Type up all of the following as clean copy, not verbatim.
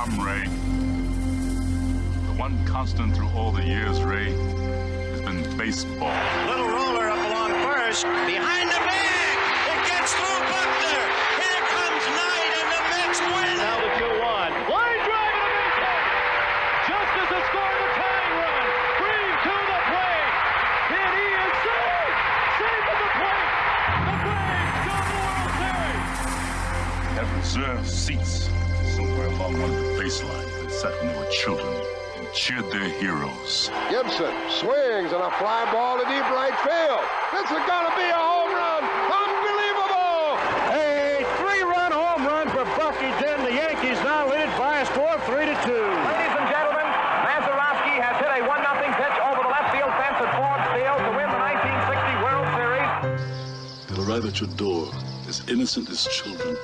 come, Ray. The one constant through all the years, Ray, has been baseball. Little roller up along first. Behind the bag. It gets through Buckner. Here comes Knight, and the Mets win. Now the 2-1. Line drive to the base hit. Justice has scored the tying run. Green to the plate. And he is saved. Saved at the plate. The Braves go to the World Series. Have reserved seats somewhere along one of the baselines that sat when they were children and cheered their heroes. Gibson swings and a fly ball to deep right field. This is going to be a home run. Unbelievable! A 3-run home run for Bucky Dent. The Yankees now lead it by a score of 3-2. Ladies and gentlemen, Mazeroski has hit a 1-0 pitch over the left field fence at Ford Field to win the 1960 World Series. They'll arrive at your door as innocent as children,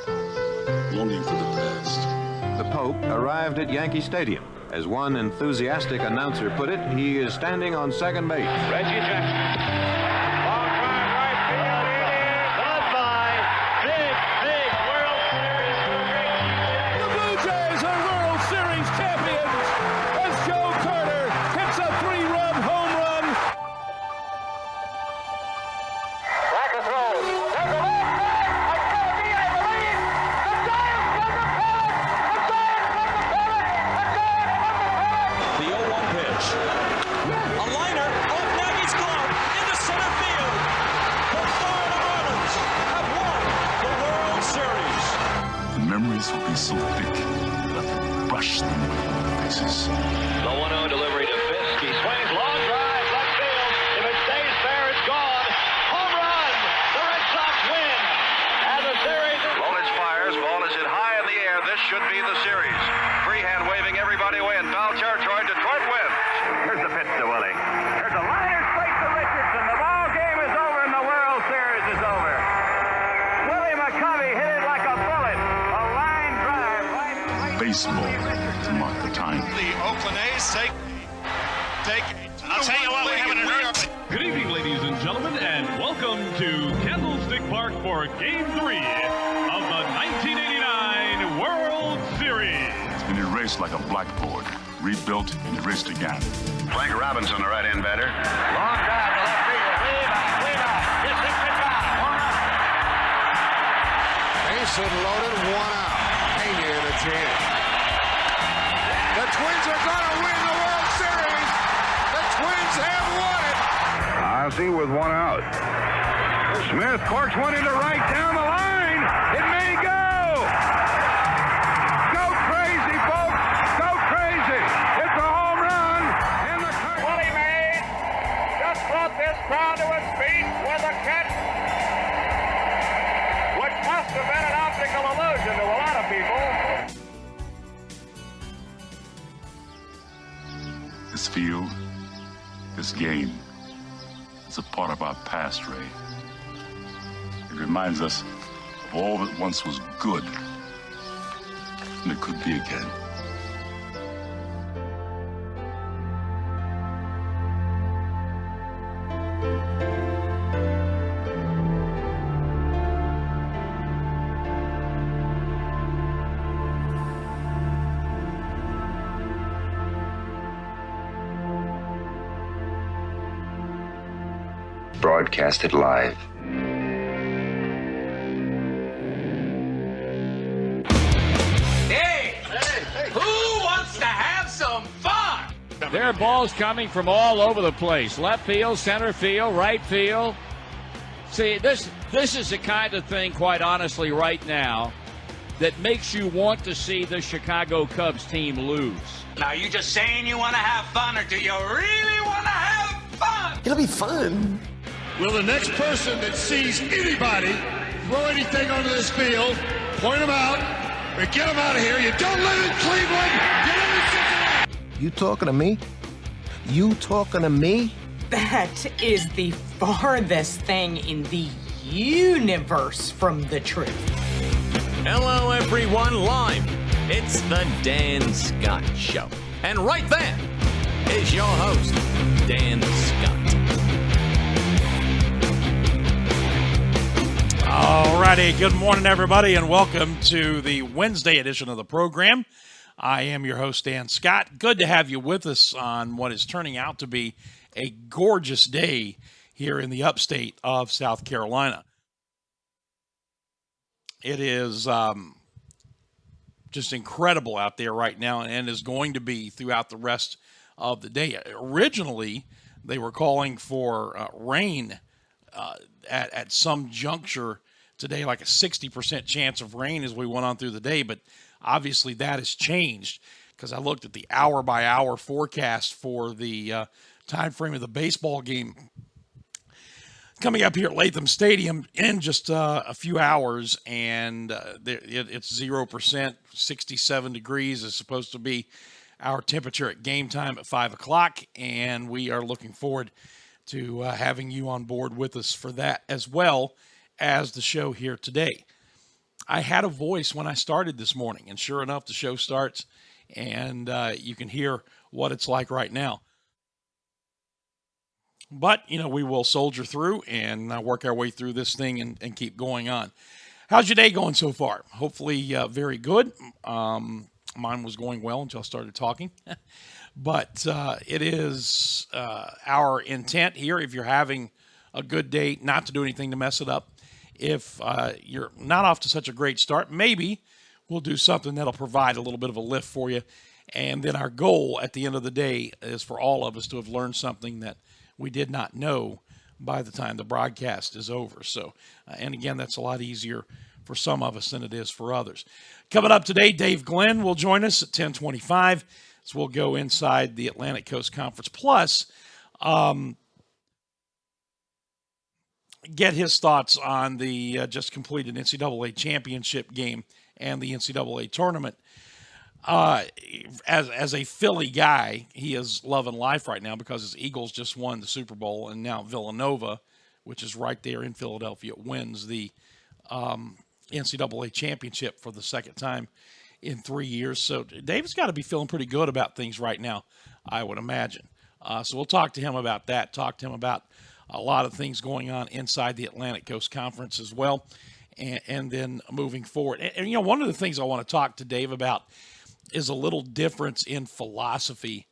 longing for the past. The Pope arrived at Yankee Stadium. As one enthusiastic announcer put it, he is standing on second base. Reggie Jackson. Long drive right field. It is goodbye. Big World Series for Reggie Jackson. The Blue Jays are World Series champions as Joe Carter hits a 3-run home run. Bracket throws. There's a left back. It's going to be, I believe, the Giants from the pennant. The Giants from the pennant. The Giants from the pennant. The 0-1 pitch. A liner off Nagy's glove into center field. The Florida Marlins have won the World Series. The memories will be so thick that I can brush them with my faces. The 1-0 delivery to Fisk. He swings, long drive, left field. If it stays fair, it's gone. Home run! The Red Sox win. And the series is... Lolich fires. Ball is hit high in the air. This should be the series. Freehand waving everybody away in foul territory. Detroit wins. Here's the pitch to Willie. There's a liner straight to Richardson. The ball game is over and the World Series is over. Willie McCovey hit it like a bullet. A line drive right. Baseball to mark the time. The Oakland A's take. I'll tell you what, we're having an earth. Good evening, ladies and gentlemen, and welcome to Candlestick Park for Game 3 of the 1989 World Series. It's been erased like a blackboard, rebuilt and erased again. Frank Robinson, the right-hand batter. Long drive to left field. Way back. Yes, it's goodbye. Base hit loaded, 1 out. Pena in a jam. The Twins are going to win the World Series. The Twins have won it. Ozzie with 1 out. Smith corks one into right down the line. It may go. Go crazy, folks. Go crazy. It's a home run. And the Willie Mays just brought this crowd to its feet with a catch which must have been an optical illusion to a lot of people. This field, this game, is a part of our past, Ray. It reminds us of all that once was good, and it could be again. Broadcasted live. Hey! Who wants to have some fun? There are balls coming from all over the place. Left field, center field, right field. See, this is the kind of thing, quite honestly, right now, that makes you want to see the Chicago Cubs team lose. Now, you just saying you want to have fun, or do you really want to have fun? It'll be fun. Will the next person that sees anybody throw anything onto this field, point them out, or get them out of here. You don't live in Cleveland. You live in Cincinnati. You talking to me? You talking to me? That is the farthest thing in the universe from the truth. Hello, everyone, live. It's the Dan Scott Show. And right there is your host, Dan Scott. All righty, good morning, everybody, and welcome to the Wednesday edition of the program. I am your host, Dan Scott. Good to have you with us on what is turning out to be a gorgeous day here in the upstate of South Carolina. It is just incredible out there right now and is going to be throughout the rest of the day. Originally, they were calling for rain at some juncture today, like a 60% chance of rain as we went on through the day, but obviously that has changed because I looked at the hour-by-hour forecast for the time frame of the baseball game coming up here at Latham Stadium in just a few hours, and it's 0%, 67 degrees is supposed to be our temperature at game time at 5 o'clock, and we are looking forward to having you on board with us for that as well as the show here today. I had a voice when I started this morning, and sure enough, the show starts, and you can hear what it's like right now. But, we will soldier through and work our way through this thing and keep going on. How's your day going so far? Hopefully very good. Mine was going well until I started talking. But it is our intent here, if you're having a good day, not to do anything to mess it up. If you're not off to such a great start, maybe we'll do something that'll provide a little bit of a lift for you. And then our goal at the end of the day is for all of us to have learned something that we did not know by the time the broadcast is over. So, and again, that's a lot easier for some of us than it is for others. Coming up today, Dave Glenn will join us at 10:25. So we'll go inside the Atlantic Coast Conference. Plus, get his thoughts on the just completed NCAA championship game and the NCAA tournament. As a Philly guy, he is loving life right now because his Eagles just won the Super Bowl, and now Villanova, which is right there in Philadelphia, wins the NCAA championship for the second time in 3 years. So Dave's got to be feeling pretty good about things right now, I would imagine. So we'll talk to him about that, talk to him about a lot of things going on inside the Atlantic Coast Conference as well, and then moving forward. And one of the things I want to talk to Dave about is a little difference in philosophy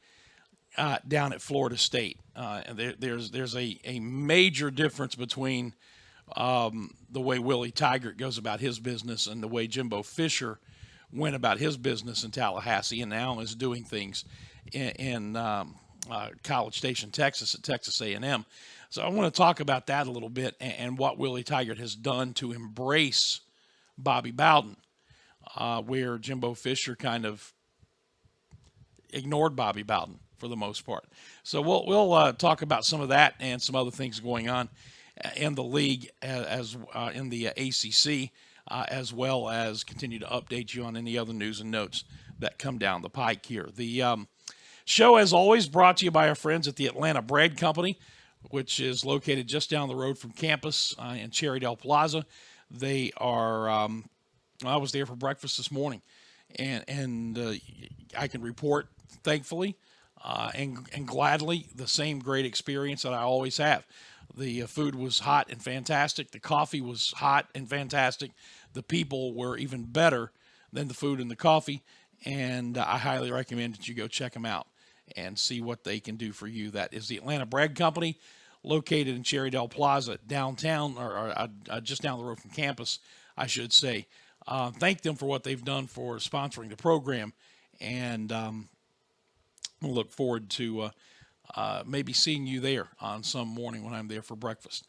down at Florida State. And there's a major difference between the way Willie Tygart goes about his business and the way Jimbo Fisher went about his business in Tallahassee and now is doing things in College Station, Texas at Texas A&M. So I want to talk about that a little bit and what Willie Tygart has done to embrace Bobby Bowden, where Jimbo Fisher kind of ignored Bobby Bowden for the most part. So we'll talk about some of that and some other things going on in the league as in the ACC, as well as continue to update you on any other news and notes that come down the pike here. The show, as always, brought to you by our friends at the Atlanta Bread Company, which is located just down the road from campus in Cherrydale Plaza. They are, I was there for breakfast this morning, and I can report, thankfully, and gladly, the same great experience that I always have. The food was hot and fantastic. The coffee was hot and fantastic. The people were even better than the food and the coffee, and I highly recommend that you go check them out and see what they can do for you. That is the Atlanta Bread Company, located in Cherrydale Plaza, downtown, or just down the road from campus, I should say. Thank them for what they've done for sponsoring the program, and we'll look forward to maybe seeing you there on some morning when I'm there for breakfast.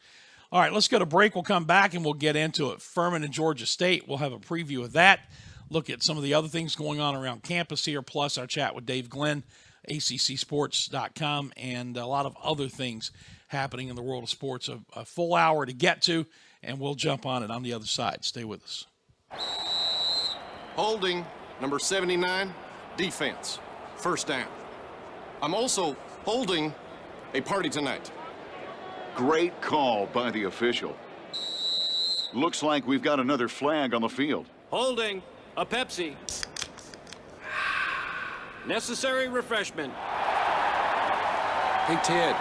All right, let's go to break. We'll come back and we'll get into it. Furman and Georgia State, we'll have a preview of that, look at some of the other things going on around campus here, plus our chat with Dave Glenn, ACCsports.com, and a lot of other things happening in the world of sports. A full hour to get to, and we'll jump on it on the other side. Stay with us. Holding, number 79, defense, first down. I'm also holding a party tonight. Great call by the official. Looks like we've got another flag on the field. Holding, a Pepsi. Necessary refreshment. Hey, Ted,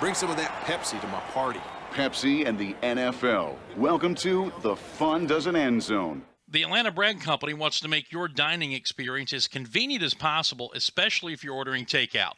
bring some of that Pepsi to my party. Pepsi and the NFL. Welcome to the Fun Doesn't End Zone. The Atlanta Bread Company wants to make your dining experience as convenient as possible, especially if you're ordering takeout.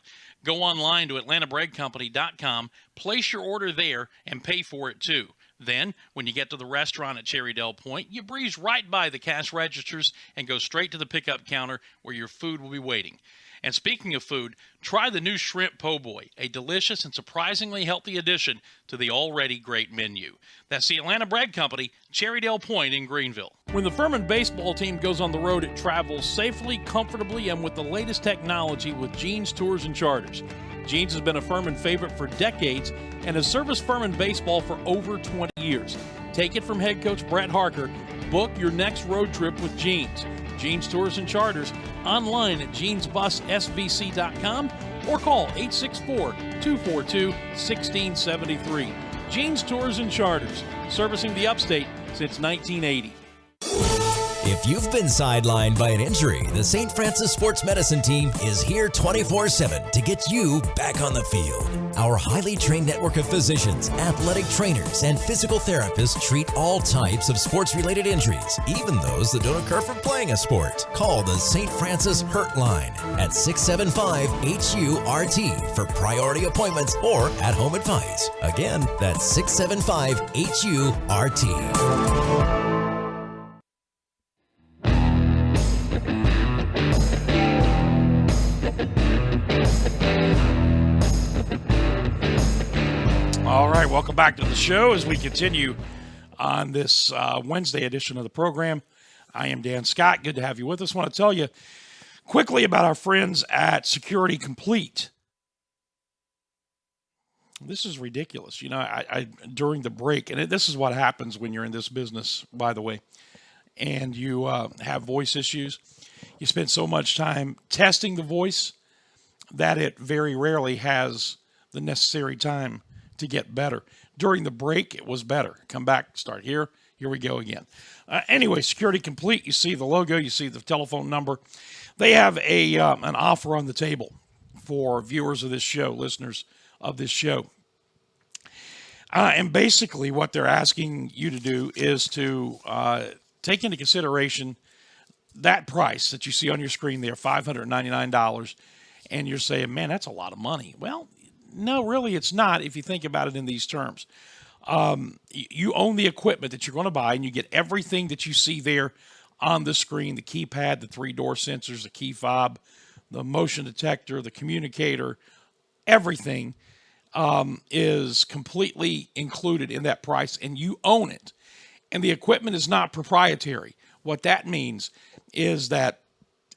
Go online to atlantabreadcompany.com, place your order there, and pay for it too. Then, when you get to the restaurant at Cherrydale Point, you breeze right by the cash registers and go straight to the pickup counter where your food will be waiting. And speaking of food, try the new Shrimp Po' Boy, a delicious and surprisingly healthy addition to the already great menu. That's the Atlanta Bread Company, Cherrydale Point in Greenville. When the Furman baseball team goes on the road, it travels safely, comfortably, and with the latest technology with Jeans Tours and Charters. Jeans has been a Furman favorite for decades and has serviced Furman baseball for over 20 years. Take it from head coach Brett Harker. Book your next road trip with Jeans. Jeans Tours and Charters, online at jeansbussvc.com or call 864-242-1673. Jeans Tours and Charters, servicing the upstate since 1980. If you've been sidelined by an injury, the St. Francis Sports Medicine team is here 24/7 to get you back on the field. Our highly trained network of physicians, athletic trainers, and physical therapists treat all types of sports-related injuries, even those that don't occur from playing a sport. Call the St. Francis Hurt Line at 675-HU-RT for priority appointments or at-home advice. Again, that's 675-HU-RT. All right, welcome back to the show as we continue on this Wednesday edition of the program. I am Dan Scott. Good to have you with us. I want to tell you quickly about our friends at Security Complete. This is ridiculous. You know, I during the break, and this is what happens when you're in this business, by the way, and you have voice issues. You spend so much time testing the voice that it very rarely has the necessary time to get better. During the break, it was better. Come back, start here. Here we go again. Anyway, Security Complete. You see the logo. You see the telephone number. They have an offer on the table for viewers of this show, listeners of this show. And basically what they're asking you to do is to take into consideration that price that you see on your screen there, $599. And you're saying, man, that's a lot of money. Well, no, really, it's not if you think about it in these terms. You own the equipment that you're going to buy, and you get everything that you see there on the screen, the keypad, the 3-door sensors, the key fob, the motion detector, the communicator, everything is completely included in that price, and you own it. And the equipment is not proprietary. What that means is that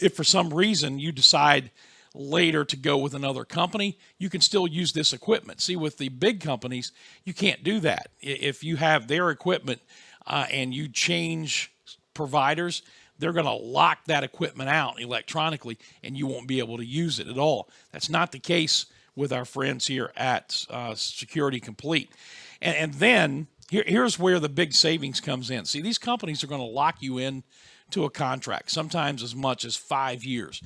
if for some reason you decide later to go with another company, you can still use this equipment. See, with the big companies, you can't do that. If you have their equipment and you change providers, they're going to lock that equipment out electronically and you won't be able to use it at all. That's not the case with our friends here at Security Complete. And then here's where the big savings comes in. See, these companies are going to lock you in to a contract, sometimes as much as 5 years.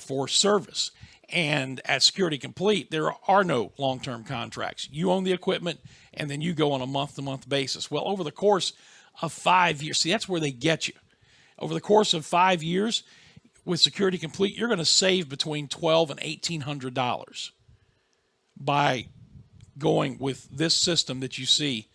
For service. And at Security Complete, there are no long-term contracts. You own the equipment, and then you go on a month-to-month basis. Well, over the course of 5 years, see, that's where they get you. Over the course of 5 years, with Security Complete, you're going to save between $1,200 and $1,800 by going with this system that you see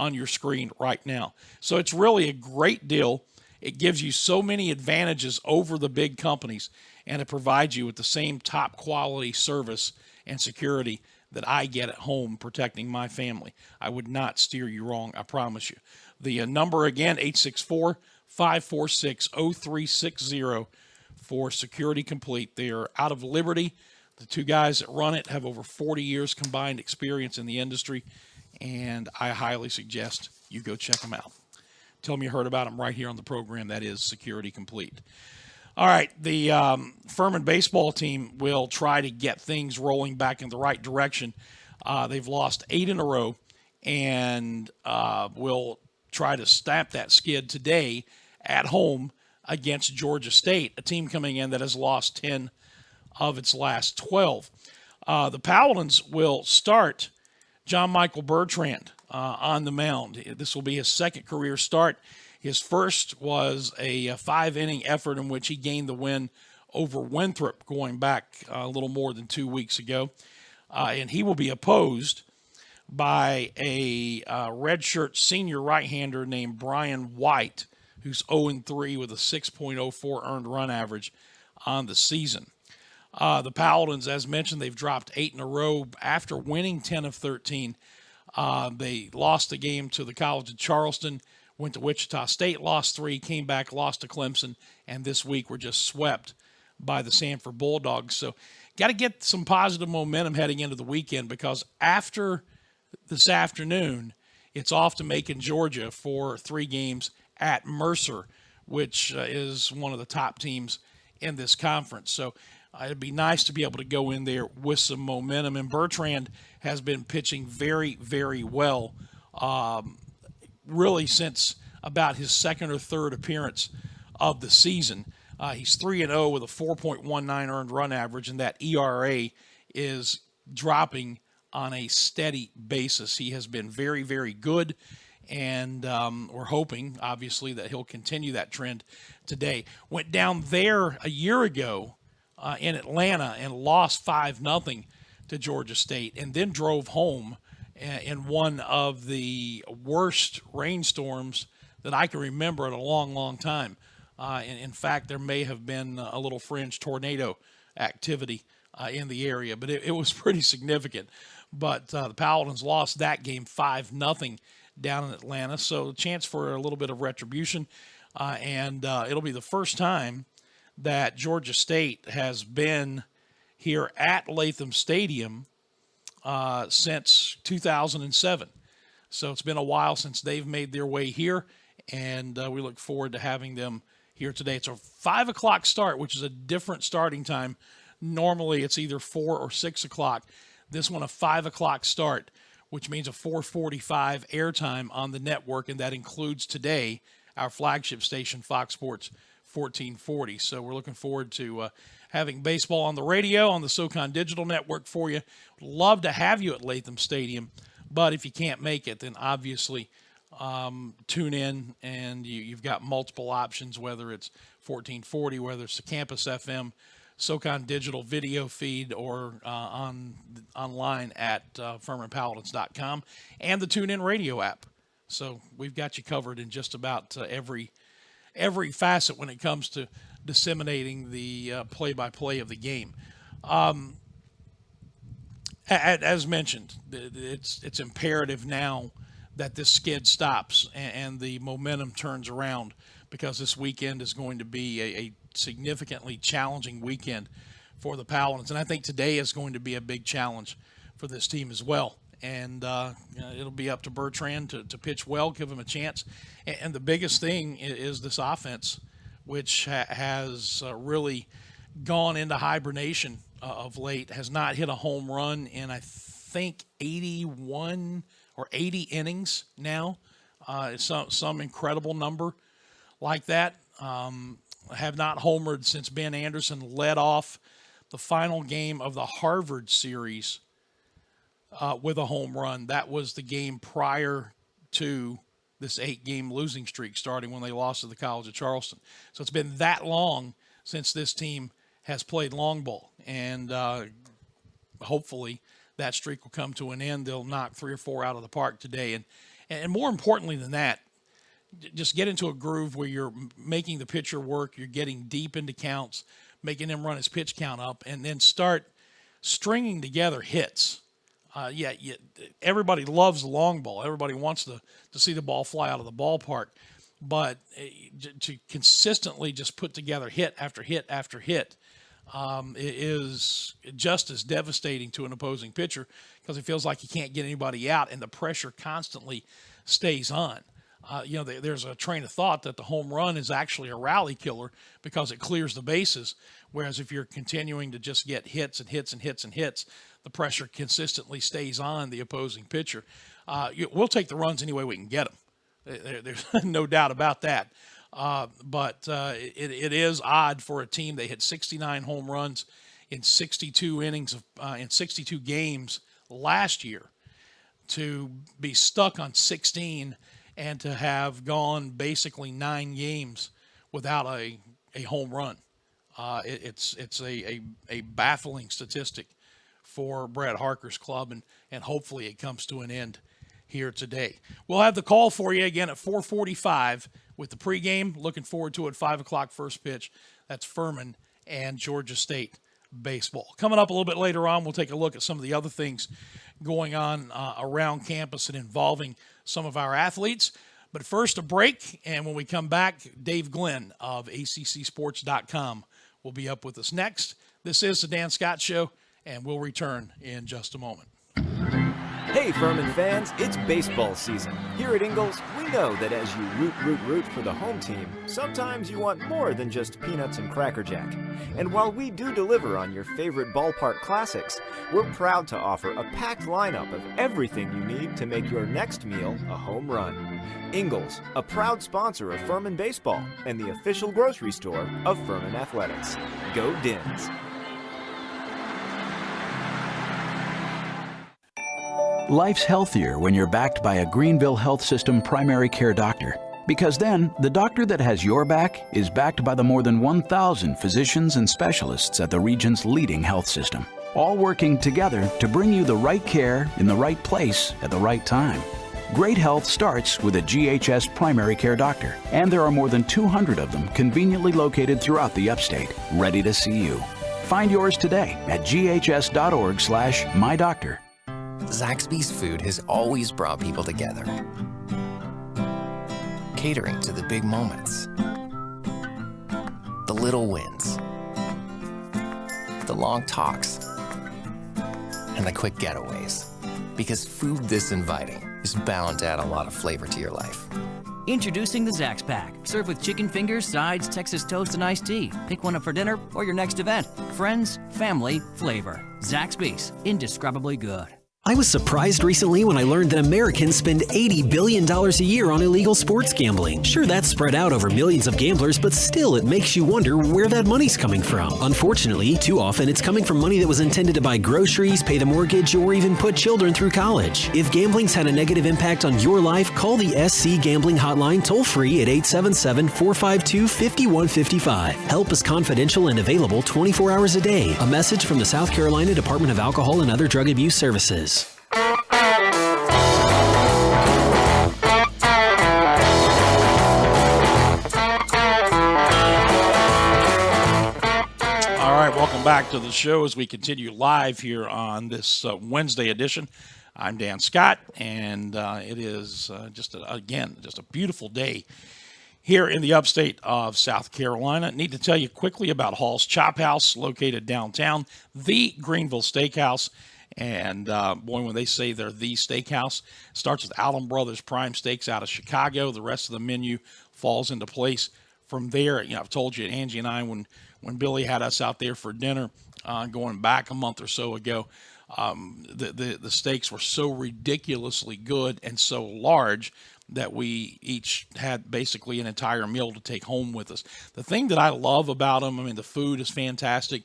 on your screen right now. So it's really a great deal. It gives you so many advantages over the big companies, and it provides you with the same top quality service and security that I get at home protecting my family. I would not steer you wrong, I promise you. The number again, 864-546-0360 for Security Complete. They are out of Liberty. The two guys that run it have over 40 years combined experience in the industry, and I highly suggest you go check them out. Tell them you heard about them right here on the program. That is Security Complete. All right, the Furman baseball team will try to get things rolling back in the right direction. They've lost 8 in a row, and will try to stamp that skid today at home against Georgia State, a team coming in that has lost 10 of its last 12. The Paladins will start John Michael Bertrand on the mound. This will be his second career start. His first was a 5-inning effort in which he gained the win over Winthrop going back a little more than 2 weeks ago. And he will be opposed by a redshirt senior right-hander named Brian White, who's 0-3 with a 6.04 earned run average on the season. The Paladins, as mentioned, they've dropped 8 in a row after winning 10 of 13. They lost the game to the College of Charleston, went to Wichita State, lost 3, came back, lost to Clemson, and this week were just swept by the Sanford Bulldogs. So got to get some positive momentum heading into the weekend, because after this afternoon, it's off to Macon, Georgia for 3 games at Mercer, which is one of the top teams in this conference. So it'd be nice to be able to go in there with some momentum. And Bertrand has been pitching very, very well, really since about his second or third appearance of the season. He's 3-0 with a 4.19 earned run average, and that ERA is dropping on a steady basis. He has been very, very good, and we're hoping, obviously, that he'll continue that trend today. Went down there a year ago in Atlanta and lost 5-0 to Georgia State, and then drove home in one of the worst rainstorms that I can remember in a long, long time. In fact, there may have been a little fringe tornado activity in the area, but it was pretty significant. But the Paladins lost that game 5-0 down in Atlanta, so a chance for a little bit of retribution. And it'll be the first time that Georgia State has been here at Latham Stadium since 2007. So it's been a while since they've made their way here, and we look forward to having them here today. It's a 5 o'clock start, which is a different starting time. Normally it's either 4 or 6 o'clock. This one a 5 o'clock start, which means a 4:45 airtime on the network, and that includes today our flagship station, Fox Sports 1440. So we're looking forward to having baseball on the radio on the SoCon Digital Network for you. Love to have you at Latham Stadium, but if you can't make it, then obviously tune in, and you've got multiple options, whether it's 1440, whether it's the Campus FM, SoCon Digital video feed, or online at FurmanPaladins.com, and the TuneIn Radio app. So we've got you covered in just about every facet when it comes to disseminating the play-by-play of the game. As mentioned, it's imperative now that this skid stops and the momentum turns around, because this weekend is going to be a significantly challenging weekend for the Paladins. And I think today is going to be a big challenge for this team as well. And it'll be up to Bertrand to pitch well, give him a chance. And the biggest thing is this offense, which has really gone into hibernation of late, has not hit a home run in, I think, 81 or 80 innings now. It's some incredible number like that. Have not homered since Ben Anderson led off the final game of the Harvard series with a home run. That was the game prior to this 8-game losing streak starting when they lost to the College of Charleston. So it's been that long since this team has played long ball, and hopefully that streak will come to an end. They'll knock 3 or 4 out of the park today, and more importantly than that, just get into a groove where you're making the pitcher work, you're getting deep into counts, making him run his pitch count up, and then start stringing together hits. Everybody loves the long ball. Everybody wants to see the ball fly out of the ballpark. But to consistently just put together hit after hit after hit is just as devastating to an opposing pitcher, because he feels like he can't get anybody out, and the pressure constantly stays on. There's a train of thought that the home run is actually a rally killer because it clears the bases, whereas if you're continuing to just get hits and hits and hits and hits, the pressure consistently stays on the opposing pitcher. We'll take the runs any way we can get them. There's no doubt about that. But it is odd for a team. They hit 69 home runs in 62 innings in 62 games last year to be stuck on 16 and to have gone basically 9 games without a home run. It's a baffling statistic for Brad Harker's club, and hopefully it comes to an end here today. We'll have the call for you again at 4:45 with the pregame. Looking forward to it. 5 o'clock first pitch. That's Furman and Georgia State baseball. Coming up a little bit later on, we'll take a look at some of the other things going on around campus and involving some of our athletes. But first, a break, and when we come back, Dave Glenn of ACCSports.com will be up with us next. This is the Dan Scott Show, and we'll return in just a moment. Hey, Furman fans, it's baseball season. Here at Ingles, we know that as you root for the home team, sometimes you want more than just peanuts and Cracker Jack. And while we do deliver on your favorite ballpark classics, we're proud to offer a packed lineup of everything you need to make your next meal a home run. Ingles, a proud sponsor of Furman Baseball and the official grocery store of Furman Athletics. Go Dins! Life's healthier when you're backed by a Greenville Health System primary care doctor. Because then, the doctor that has your back is backed by the more than 1,000 physicians and specialists at the region's leading health system, all working together to bring you the right care in the right place at the right time. Great health starts with a GHS primary care doctor, and there are more than 200 of them conveniently located throughout the upstate, ready to see you. Find yours today at ghs.org/mydoctor. Zaxby's food has always brought people together. Catering to the big moments, the little wins, the long talks, and the quick getaways. Because food this inviting is bound to add a lot of flavor to your life. Introducing the Zax Pack. Served with chicken fingers, sides, Texas toast, and iced tea. Pick one up for dinner or your next event. Friends, family, flavor. Zaxby's. Indescribably good. I was surprised recently when I learned that Americans spend $80 billion a year on illegal sports gambling. Sure, that's spread out over millions of gamblers, but still it makes you wonder where that money's coming from. Unfortunately, too often it's coming from money that was intended to buy groceries, pay the mortgage, or even put children through college. If gambling's had a negative impact on your life, call the SC Gambling Hotline toll-free at 877-452-5155. Help is confidential and available 24 hours a day. A message from the South Carolina Department of Alcohol and Other Drug Abuse Services. All right, welcome back to the show as we continue live here on this Wednesday edition. I'm Dan Scott, and it is just a beautiful day here in the upstate of South Carolina. Need to tell you quickly about Hall's Chop House, located downtown, the Greenville Steakhouse. And boy, when they say they're the steakhouse, starts with Allen Brothers Prime Steaks out of Chicago. The rest of the menu falls into place from there. You know, I've told you, Angie and I, when Billy had us out there for dinner, going back a month or so ago, the steaks were so ridiculously good and so large that we each had basically an entire meal to take home with us. The thing that I love about them, I mean, the food is fantastic,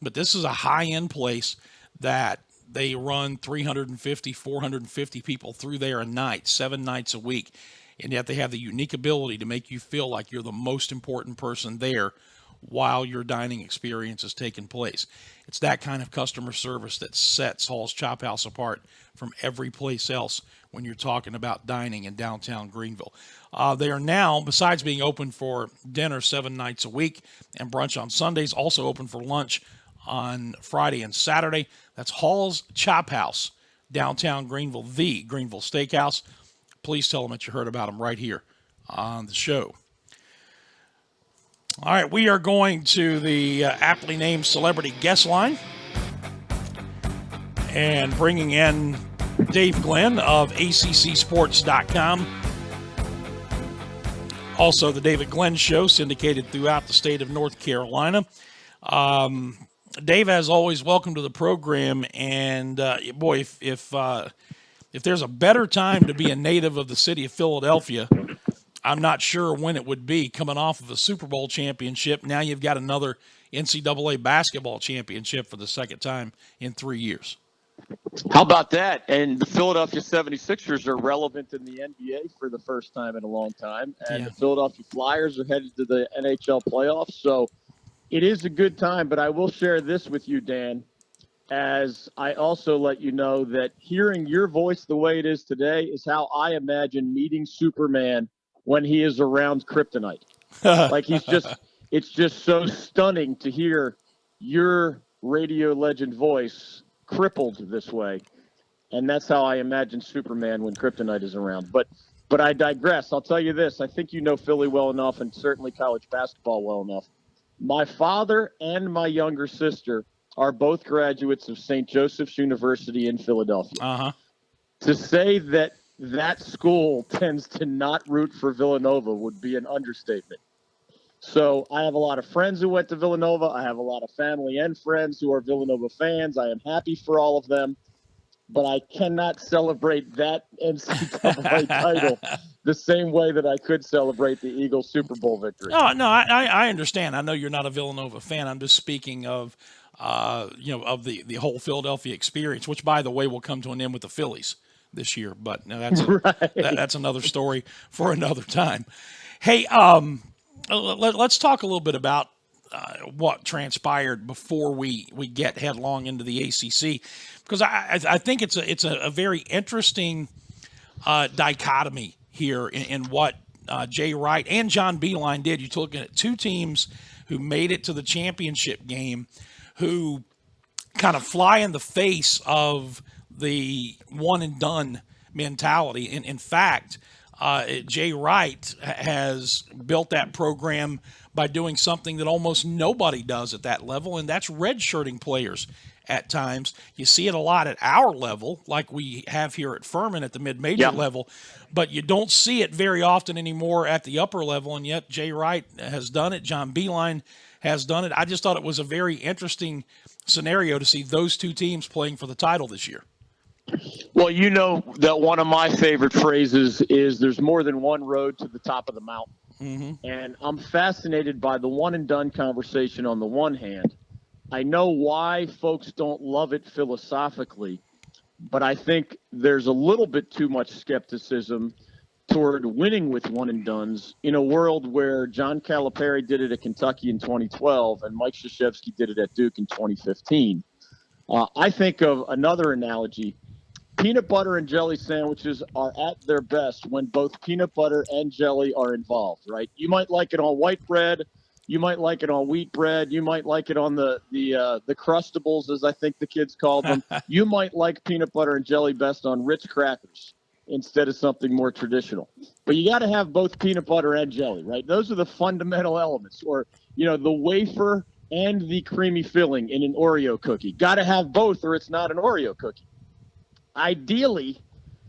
but this is a high-end place that they run 350, 450 people through there a night, 7 nights a week. And yet they have the unique ability to make you feel like you're the most important person there while your dining experience is taking place. It's that kind of customer service that sets Hall's Chop House apart from every place else when you're talking about dining in downtown Greenville. They are now, besides being open for dinner 7 nights a week and brunch on Sundays, also open for lunch on Friday and Saturday. That's Hall's Chop House, downtown Greenville, the Greenville Steakhouse. Please tell them that you heard about them right here on the show. All right, we are going to the aptly named celebrity guest line and bringing in Dave Glenn of ACCSports.com. Also, the David Glenn Show, syndicated throughout the state of North Carolina. Dave, as always, welcome to the program. And boy, if there's a better time to be a native of the city of Philadelphia, I'm not sure when it would be. Coming off of a Super Bowl championship, now you've got another NCAA basketball championship for the second time in 3 years. How about that? And the Philadelphia 76ers are relevant in the NBA for the first time in a long time. And the Philadelphia Flyers are headed to the NHL playoffs. So it is a good time. But I will share this with you, Dan, as I also let you know that hearing your voice the way it is today is how I imagine meeting Superman when he is around kryptonite. Like it's just so stunning to hear your radio legend voice crippled this way. And that's how I imagine Superman when kryptonite is around. But I digress. I'll tell you this. I think you know Philly well enough, and certainly college basketball well enough. My father and my younger sister are both graduates of St. Joseph's University in Philadelphia. Uh-huh. To say that that school tends to not root for Villanova would be an understatement. So I have a lot of friends who went to Villanova. I have a lot of family and friends who are Villanova fans. I am happy for all of them. But I cannot celebrate that NCAA title the same way that I could celebrate the Eagles Super Bowl victory. No, I understand. I know you're not a Villanova fan. I'm just speaking of, of the whole Philadelphia experience, which, by the way, will come to an end with the Phillies this year. But that's that's another story for another time. Hey, let's talk a little bit about what transpired before we get headlong into the ACC, because I think it's a very interesting dichotomy here in what Jay Wright and John Beilein did. You're looking at two teams who made it to the championship game, who kind of fly in the face of the one and done mentality. In fact, Jay Wright has built that program by doing something that almost nobody does at that level, and that's redshirting players at times. You see it a lot at our level, like we have here at Furman at the mid-major level, but you don't see it very often anymore at the upper level, and yet Jay Wright has done it. John Beilein has done it. I just thought it was a very interesting scenario to see those two teams playing for the title this year. Well, you know that one of my favorite phrases is there's more than one road to the top of the mountain. Mm-hmm. And I'm fascinated by the one and done conversation on the one hand. I know why folks don't love it philosophically, but I think there's a little bit too much skepticism toward winning with one and dones in a world where John Calipari did it at Kentucky in 2012 and Mike Krzyzewski did it at Duke in 2015. I think of another analogy. Peanut butter and jelly sandwiches are at their best when both peanut butter and jelly are involved, right? You might like it on white bread. You might like it on wheat bread. You might like it on the Crustables, as I think the kids call them. You might like peanut butter and jelly best on Ritz crackers instead of something more traditional. But you got to have both peanut butter and jelly, right? Those are the fundamental elements. Or, the wafer and the creamy filling in an Oreo cookie. Got to have both or it's not an Oreo cookie. Ideally,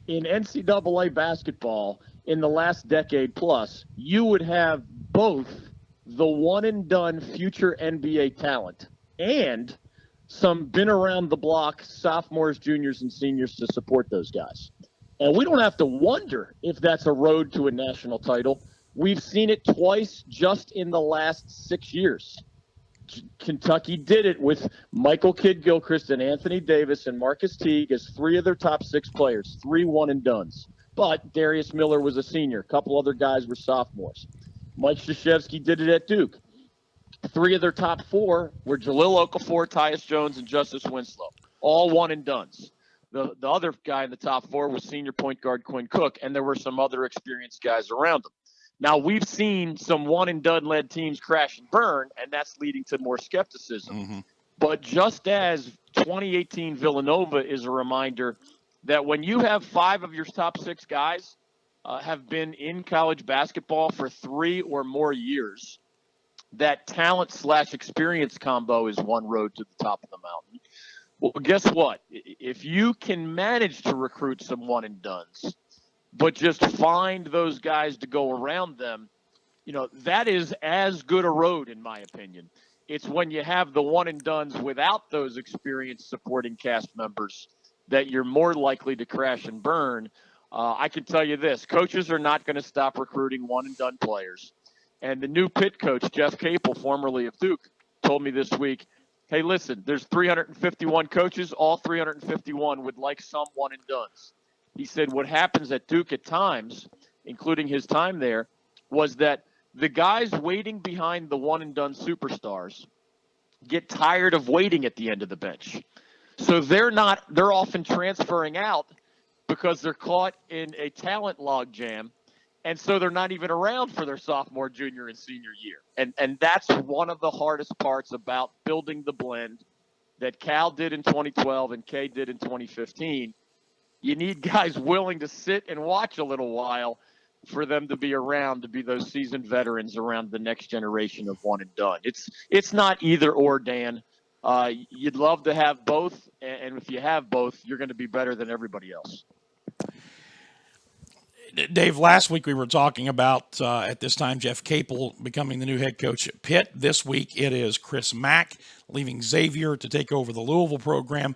in NCAA basketball in the last decade plus, you would have both the one-and-done future NBA talent and some been-around-the-block sophomores, juniors, and seniors to support those guys. And we don't have to wonder if that's a road to a national title. We've seen it twice just in the last 6 years. Kentucky did it with Michael Kidd-Gilchrist and Anthony Davis and Marcus Teague as three of their top six players, 3 one-and-dones. But Darius Miller was a senior. A couple other guys were sophomores. Mike Krzyzewski did it at Duke. 3 of their top 4 were Jahlil Okafor, Tyus Jones, and Justice Winslow, all one-and-dones. The other guy in the top 4 was senior point guard Quinn Cook, and there were some other experienced guys around him. Now, we've seen some one-and-done-led teams crash and burn, and that's leading to more skepticism. Mm-hmm. But just as 2018 Villanova is a reminder that when you have 5 of your top 6 guys have been in college basketball for 3 or more years, that talent/experience combo is one road to the top of the mountain. Well, guess what? If you can manage to recruit some one-and-dones, but just find those guys to go around them, that is as good a road, in my opinion. It's when you have the one-and-dones without those experienced supporting cast members that you're more likely to crash and burn. I can tell you this. Coaches are not going to stop recruiting one-and-done players. And the new Pitt coach, Jeff Capel, formerly of Duke, told me this week, hey, listen, there's 351 coaches. All 351 would like some one and dones. He said what happens at Duke at times, including his time there, was that the guys waiting behind the one and done superstars get tired of waiting at the end of the bench. So they're often transferring out because they're caught in a talent logjam. And so they're not even around for their sophomore, junior, and senior year. And that's one of the hardest parts about building the blend that Cal did in 2012 and Kay did in 2015. You need guys willing to sit and watch a little while for them to be around, to be those seasoned veterans around the next generation of one and done. It's not either or, Dan. You'd love to have both, and if you have both, you're going to be better than everybody else. Dave, last week we were talking about, at this time, Jeff Capel becoming the new head coach at Pitt. This week it is Chris Mack leaving Xavier to take over the Louisville program.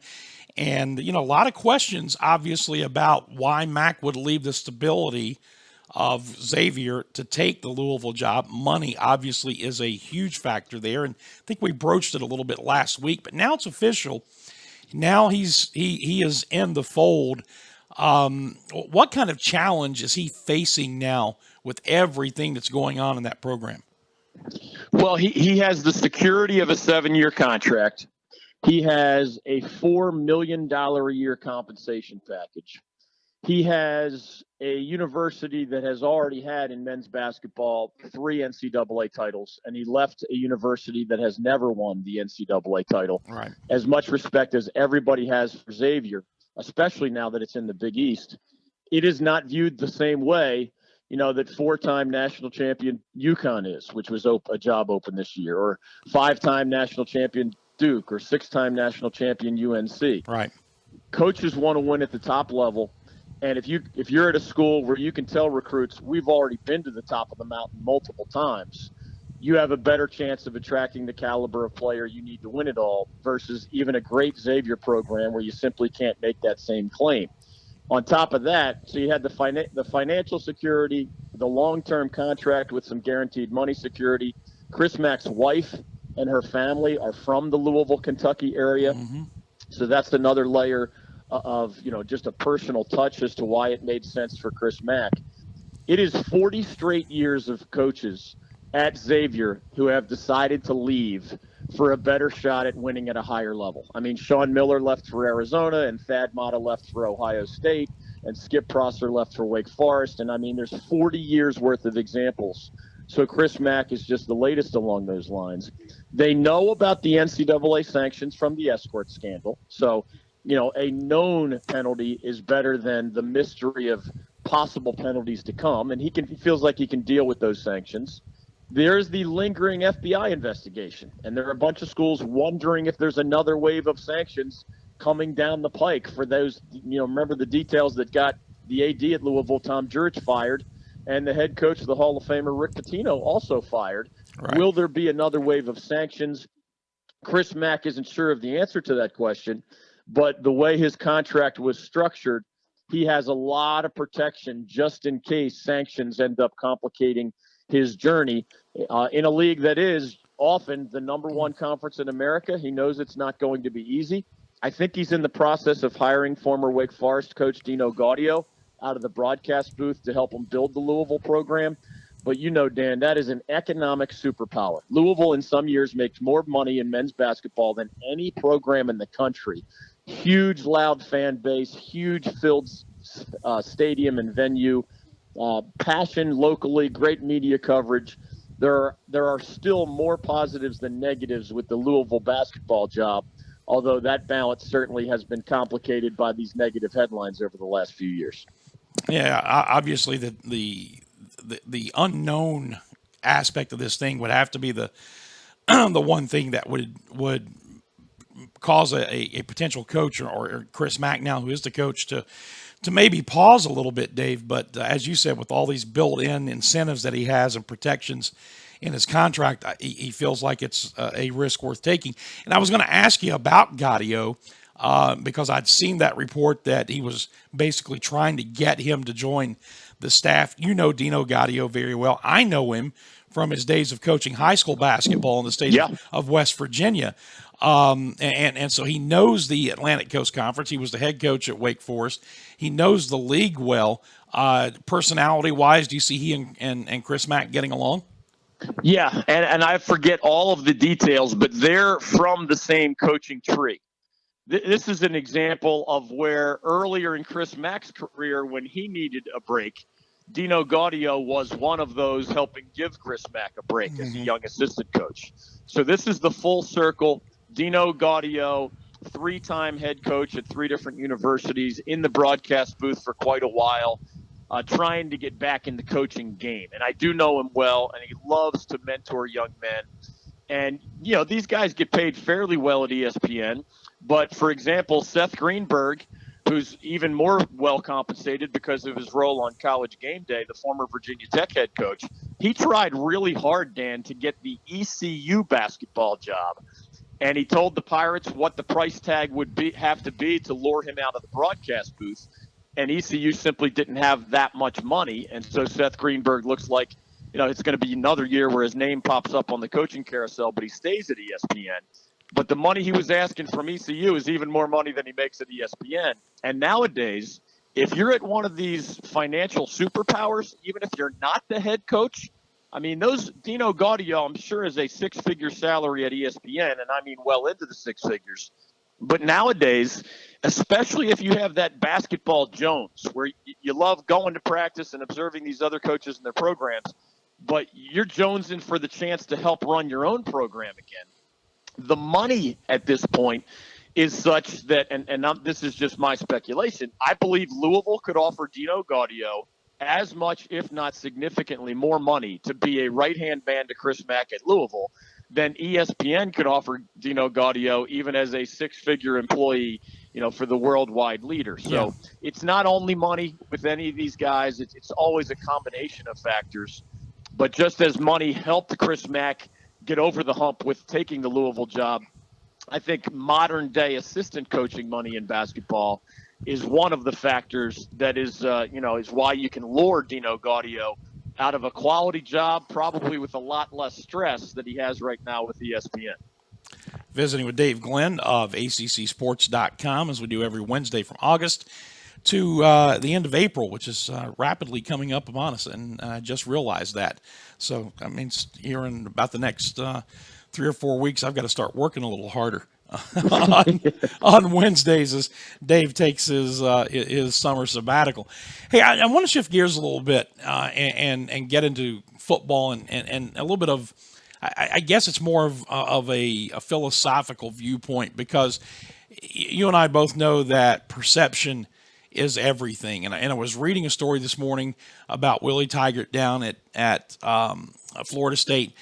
And, a lot of questions, obviously, about why Mack would leave the stability of Xavier to take the Louisville job. Money, obviously, is a huge factor there. And I think we broached it a little bit last week. But now it's official. Now he is in the fold. What kind of challenge is he facing now with everything that's going on in that program? Well, he has the security of a 7-year contract. He has a $4 million a year compensation package. He has a university that has already had in men's basketball 3 NCAA titles, and he left a university that has never won the NCAA title. Right. As much respect as everybody has for Xavier, especially now that it's in the Big East, it is not viewed the same way, that 4-time national champion UConn is, which was a job open this year, or 5-time national champion Duke, or 6-time national champion UNC. Right. Coaches want to win at the top level. And if you're at a school where you can tell recruits, we've already been to the top of the mountain multiple times, you have a better chance of attracting the caliber of player you need to win it all versus even a great Xavier program where you simply can't make that same claim. On top of that, so you had the financial security, the long-term contract with some guaranteed money security. Chris Mack's wife and her family are from the Louisville, Kentucky area. Mm-hmm. So that's another layer of, just a personal touch as to why it made sense for Chris Mack. It is 40 straight years of coaches at Xavier who have decided to leave for a better shot at winning at a higher level. I mean, Sean Miller left for Arizona, and Thad Matta left for Ohio State, and Skip Prosser left for Wake Forest. And I mean, there's 40 years worth of examples. So Chris Mack is just the latest along those lines. They know about the NCAA sanctions from the escort scandal. So, a known penalty is better than the mystery of possible penalties to come. And he feels like he can deal with those sanctions. There's the lingering FBI investigation. And there are a bunch of schools wondering if there's another wave of sanctions coming down the pike for those, remember the details that got the AD at Louisville, Tom Jurich, fired, and the head coach of the Hall of Famer, Rick Pitino, also fired. Right. Will there be another wave of sanctions? Chris Mack isn't sure of the answer to that question, but the way his contract was structured, he has a lot of protection just in case sanctions end up complicating his journey in a league that is often the number one conference in America. He knows it's not going to be easy. I think he's in the process of hiring former Wake Forest coach Dino Gaudio out of the broadcast booth to help him build the Louisville program. But Dan, that is an economic superpower. Louisville in some years makes more money in men's basketball than any program in the country. Huge, loud fan base, huge filled stadium and venue, passion locally, great media coverage. There are still more positives than negatives with the Louisville basketball job, although that balance certainly has been complicated by these negative headlines over the last few years. Yeah, obviously the unknown aspect of this thing would have to be the the one thing that would cause a potential coach or Chris Mack now, who is the coach, to maybe pause a little bit, Dave. But as you said, with all these built-in incentives that he has and protections in his contract, he feels like it's a risk worth taking. And I was going to ask you about Gaudio because I'd seen that report that he was basically trying to get him to join the staff. You know Dino Gaudio very well. I know him from his days of coaching high school basketball in the state of West Virginia. And so he knows the Atlantic Coast Conference. He was the head coach at Wake Forest. He knows the league well. Personality-wise, do you see he and Chris Mack getting along? Yeah, and I forget all of the details, but they're from the same coaching tree. This is an example of where earlier in Chris Mack's career, when he needed a break, Dino Gaudio was one of those helping give Chris Mack a break as a young assistant coach. So this is the full circle. Dino Gaudio, 3-time head coach at 3 different universities, in the broadcast booth for quite a while, trying to get back in the coaching game. And I do know him well, and he loves to mentor young men. And, you know, these guys get paid fairly well at ESPN. But, for example, Seth Greenberg, who's even more well compensated because of his role on College Game Day, the former Virginia Tech head coach, he tried really hard, Dan, to get the ECU basketball job. And he told the Pirates what the price tag would have to be to lure him out of the broadcast booth. And ECU simply didn't have that much money. And so Seth Greenberg looks like, you know, it's going to be another year where his name pops up on the coaching carousel, but he stays at ESPN. But the money he was asking from ECU is even more money than he makes at ESPN. And nowadays, if you're at one of these financial superpowers, even if you're not the head coach, I mean, those Dino Gaudio, I'm sure, is a 6-figure salary at ESPN, and I mean well into the 6 figures. But nowadays, especially if you have that basketball Jones, where you love going to practice and observing these other coaches and their programs, but you're jonesing for the chance to help run your own program again. The money at this point is such that, and this is just my speculation, I believe Louisville could offer Dino Gaudio as much, if not significantly more money to be a right-hand man to Chris Mack at Louisville than ESPN could offer Dino Gaudio even as a 6-figure employee, you know, for the worldwide leader. So it's not only money with any of these guys. It's always a combination of factors. But just as money helped Chris Mack get over the hump with taking the Louisville job, I think modern day assistant coaching money in basketball is one of the factors that is, is why you can lure Dino Gaudio out of a quality job, probably with a lot less stress that he has right now with ESPN. Visiting with Dave Glenn of ACCSports.com, as we do every Wednesday from August to the end of April, which is rapidly coming up upon us, and I just realized that. So, I mean, here in about the next 3 or 4 weeks, I've got to start working a little harder on Wednesdays as Dave takes his summer sabbatical. Hey, I want to shift gears a little bit and get into football and a little bit of, I guess it's more of a philosophical viewpoint, because you and I both know that perception is everything. And I was reading a story this morning about Willie Taggart down at Florida State,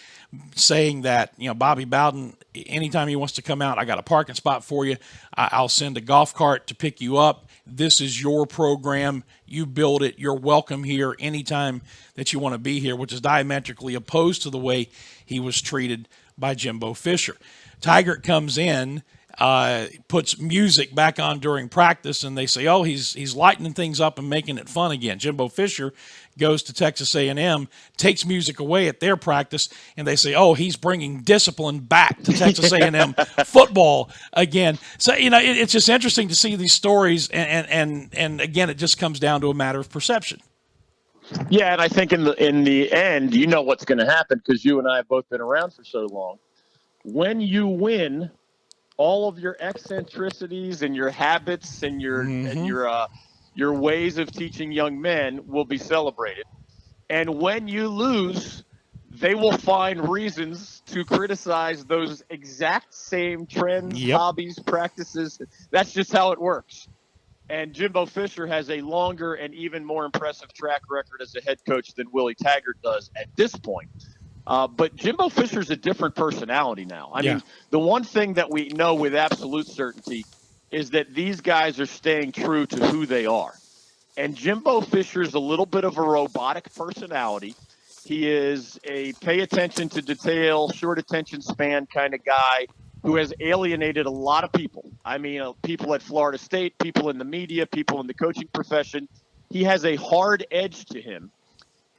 saying that, you know, Bobby Bowden, anytime he wants to come out, I got a parking spot for you. I'll send a golf cart to pick you up. This is your program. You build it. You're welcome here anytime that you want to be here, which is diametrically opposed to the way he was treated by Jimbo Fisher. Taggart comes in, puts music back on during practice, and they say, oh, he's lightening things up and making it fun again. Jimbo Fisher goes to Texas A&M, takes music away at their practice, and they say, oh, he's bringing discipline back to Texas A&M football again. So, you know, it's just interesting to see these stories, and again, it just comes down to a matter of perception. Yeah, and I think in the end, you know what's going to happen, because you and I have both been around for so long. When you win, all of your eccentricities and your habits and your ways of teaching young men will be celebrated. And when you lose, they will find reasons to criticize those exact same trends, hobbies, practices. That's just how it works. And Jimbo Fisher has a longer and even more impressive track record as a head coach than Willie Taggart does at this point. But Jimbo Fisher's a different personality now. I mean, the one thing that we know with absolute certainty is that these guys are staying true to who they are. And Jimbo Fisher's a little bit of a robotic personality. He is a pay attention to detail, short attention span kind of guy who has alienated a lot of people. I mean, people at Florida State, people in the media, people in the coaching profession. He has a hard edge to him.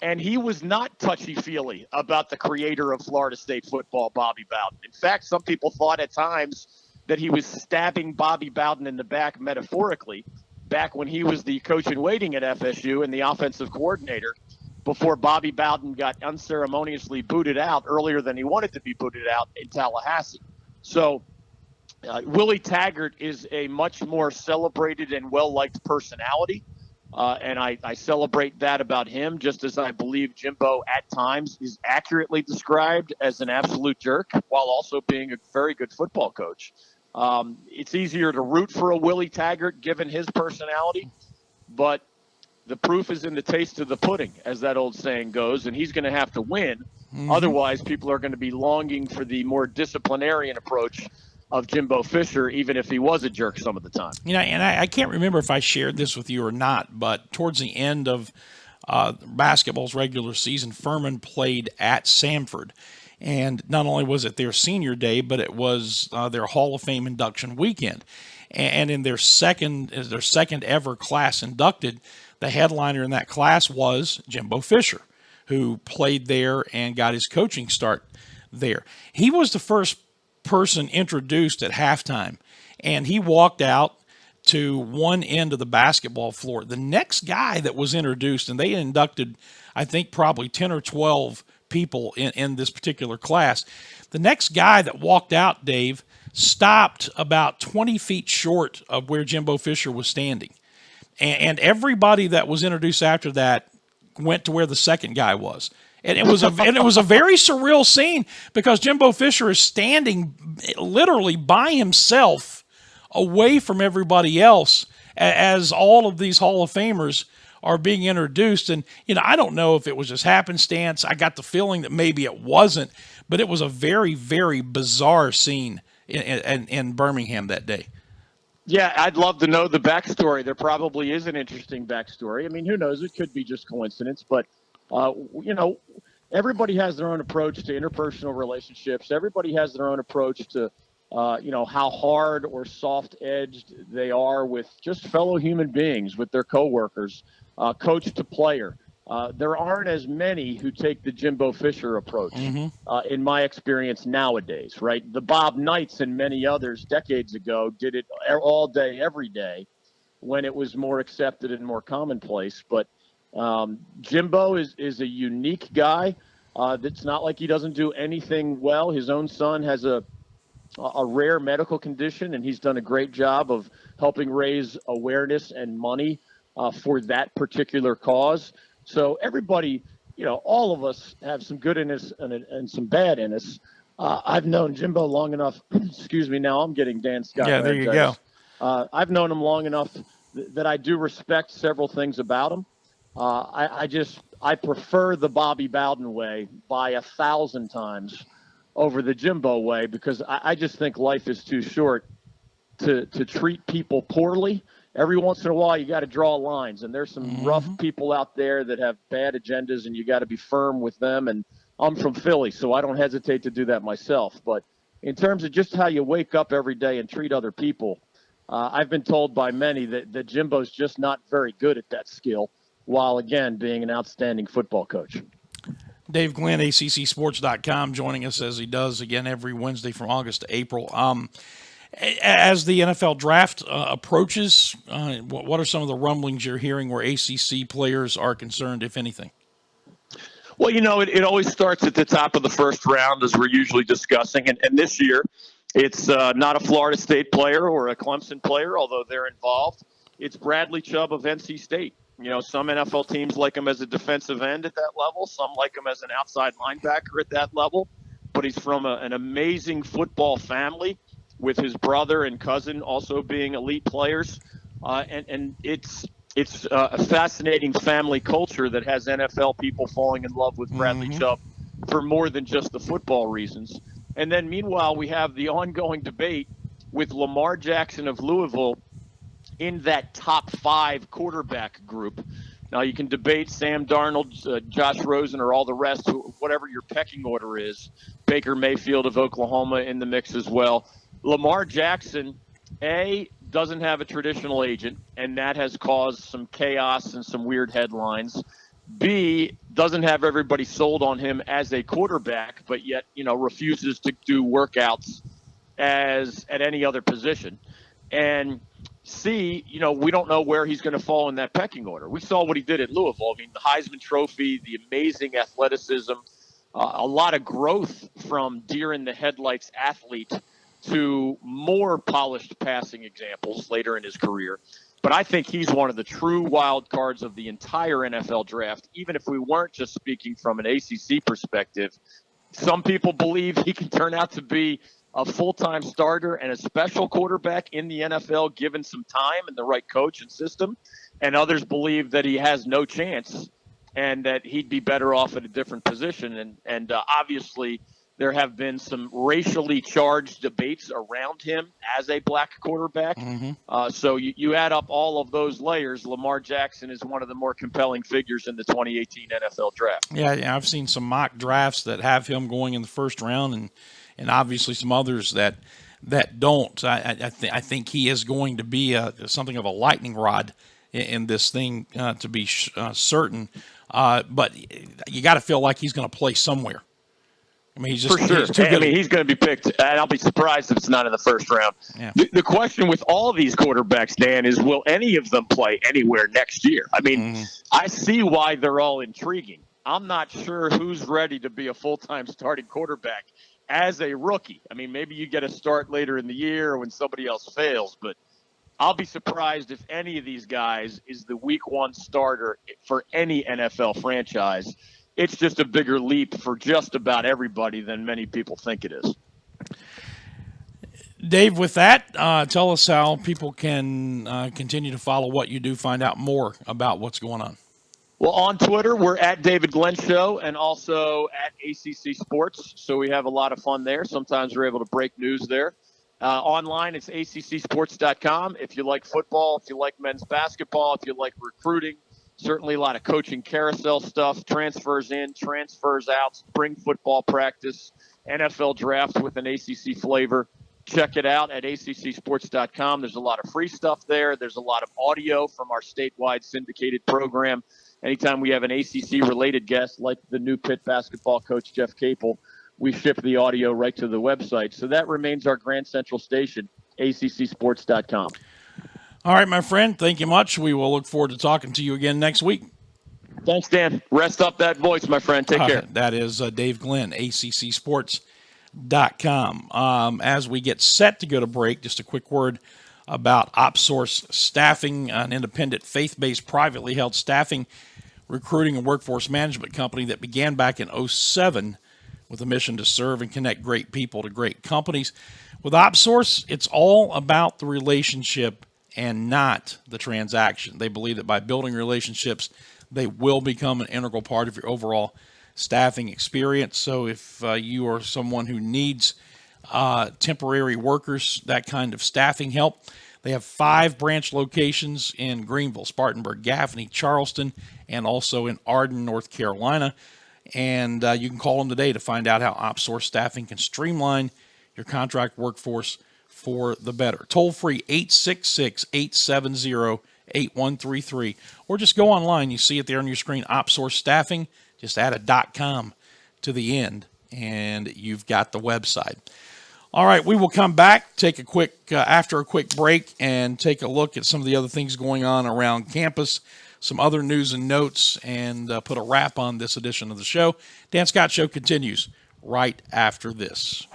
And he was not touchy-feely about the creator of Florida State football, Bobby Bowden. In fact, some people thought at times that he was stabbing Bobby Bowden in the back metaphorically back when he was the coach in waiting at FSU and the offensive coordinator before Bobby Bowden got unceremoniously booted out earlier than he wanted to be booted out in Tallahassee. So Willie Taggart is a much more celebrated and well-liked personality. And I celebrate that about him, just as I believe Jimbo at times is accurately described as an absolute jerk while also being a very good football coach. It's easier to root for a Willie Taggart given his personality, but the proof is in the taste of the pudding, as that old saying goes, and he's going to have to win. Mm-hmm. Otherwise, people are going to be longing for the more disciplinarian approach of Jimbo Fisher, even if he was a jerk some of the time. You know, and I can't remember if I shared this with you or not, but towards the end of basketball's regular season, Furman played at Samford. And not only was it their senior day, but it was their Hall of Fame induction weekend. And in their second ever class inducted, the headliner in that class was Jimbo Fisher, who played there and got his coaching start there. He was the first person introduced at halftime, and he walked out to one end of the basketball floor. The next guy that was introduced, and they inducted, I think, probably 10 or 12 people in this particular class. The next guy that walked out, Dave, stopped about 20 feet short of where Jimbo Fisher was standing. And everybody that was introduced after that went to where the second guy was. And it was a very surreal scene because Jimbo Fisher is standing literally by himself away from everybody else as all of these Hall of Famers are being introduced. And, you know, I don't know if it was just happenstance. I got the feeling that maybe it wasn't, but it was a very, very bizarre scene in Birmingham that day. Yeah, I'd love to know the backstory. There probably is an interesting backstory. I mean, who knows? It could be just coincidence, but you know, everybody has their own approach to interpersonal relationships. Everybody has their own approach to, you know, how hard or soft-edged they are with just fellow human beings, with their coworkers, coach to player. There aren't as many who take the Jimbo Fisher approach, in my experience nowadays, right? The Bob Knights and many others decades ago did it all day, every day, when it was more accepted and more commonplace. But Jimbo is a unique guy. That's not like he doesn't do anything well. His own son has a rare medical condition, and he's done a great job of helping raise awareness and money for that particular cause. So everybody, you know, all of us have some good in us and some bad in us. I've known Jimbo long enough. Excuse me. Now I'm getting Dan Scott. Yeah, there you go. I've known him long enough that I do respect several things about him. I prefer the Bobby Bowden way by 1,000 times over the Jimbo way, because I just think life is too short to treat people poorly. Every once in a while, you got to draw lines, and there's some rough people out there that have bad agendas, and you got to be firm with them. And I'm from Philly, so I don't hesitate to do that myself. But in terms of just how you wake up every day and treat other people, I've been told by many that Jimbo's just not very good at that skill, while, again, being an outstanding football coach. Dave Glenn, ACCSports.com, joining us as he does again every Wednesday from August to April. As the NFL draft approaches, what are some of the rumblings you're hearing where ACC players are concerned, if anything? Well, you know, it always starts at the top of the first round, as we're usually discussing. And this year, it's not a Florida State player or a Clemson player, although they're involved. It's Bradley Chubb of NC State. You know, some NFL teams like him as a defensive end at that level. Some like him as an outside linebacker at that level. But he's from an amazing football family, with his brother and cousin also being elite players. And it's a fascinating family culture that has NFL people falling in love with Bradley Chubb for more than just the football reasons. And then meanwhile, we have the ongoing debate with Lamar Jackson of Louisville in that top 5 quarterback group. Now, you can debate Sam Darnold, Josh Rosen, or all the rest, whatever your pecking order is. Baker Mayfield of Oklahoma in the mix as well. Lamar Jackson, doesn't have a traditional agent, and that has caused some chaos and some weird headlines. B, doesn't have everybody sold on him as a quarterback, but yet, refuses to do workouts as at any other position. And C, we don't know where he's going to fall in that pecking order. We saw what he did at Louisville. I mean, the Heisman Trophy, the amazing athleticism, a lot of growth from deer in the headlights athlete to more polished passing examples later in his career. But I think he's one of the true wild cards of the entire NFL draft, even if we weren't just speaking from an ACC perspective. Some people believe he can turn out to be a full-time starter and a special quarterback in the NFL given some time and the right coach and system. And others believe that he has no chance and that he'd be better off at a different position. And obviously there have been some racially charged debates around him as a black quarterback. So you add up all of those layers, Lamar Jackson is one of the more compelling figures in the 2018 NFL draft. Yeah, I've seen some mock drafts that have him going in the first round, and obviously some others that don't. I think he is going to be something of a lightning rod in this thing, to be certain. But you got to feel like he's going to play somewhere. I mean, he's just for sure. He's too good. He's going to be picked, and I'll be surprised if it's not in the first round. Yeah. The question with all these quarterbacks, Dan, is will any of them play anywhere next year? I mean, I see why they're all intriguing. I'm not sure who's ready to be a full-time starting quarterback as a rookie. I mean, maybe you get a start later in the year when somebody else fails, but I'll be surprised if any of these guys is the week one starter for any NFL franchise. It's just a bigger leap for just about everybody than many people think it is. Dave, with that, tell us how people can continue to follow what you do, find out more about what's going on. Well, on Twitter, we're at David Glenn Show and also at ACC Sports. So we have a lot of fun there. Sometimes we're able to break news there. Online, it's accsports.com. If you like football, if you like men's basketball, if you like recruiting, certainly a lot of coaching carousel stuff, transfers in, transfers out, spring football practice, NFL draft with an ACC flavor. Check it out at accsports.com. There's a lot of free stuff there. There's a lot of audio from our statewide syndicated program. Anytime we have an ACC-related guest, like the new Pitt basketball coach, Jeff Capel, we ship the audio right to the website. So that remains our Grand Central station, accsports.com. All right, my friend, thank you much. We will look forward to talking to you again next week. Thanks, Dan. Rest up that voice, my friend. Take care. That is Dave Glenn, accsports.com. As we get set to go to break, just a quick word about OpSource Staffing, an independent, faith-based, privately held staffing, recruiting, and workforce management company that began back in 2007 with a mission to serve and connect great people to great companies. With OpSource, it's all about the relationship and not the transaction. They believe that by building relationships, they will become an integral part of your overall staffing experience. So if you are someone who needs temporary workers, that kind of staffing help, they have 5 branch locations in Greenville, Spartanburg, Gaffney, Charleston, and also in Arden, North Carolina. And you can call them today to find out how OpSource Staffing can streamline your contract workforce for the better. Toll free 866-870-8133, or just go online. You see it there on your screen, OpSource Staffing. Just add a .com to the end, and you've got the website. All right, we will come back, take a quick after a quick break, and take a look at some of the other things going on around campus, some other news and notes, and put a wrap on this edition of the show. Dan Scott Show continues right after this.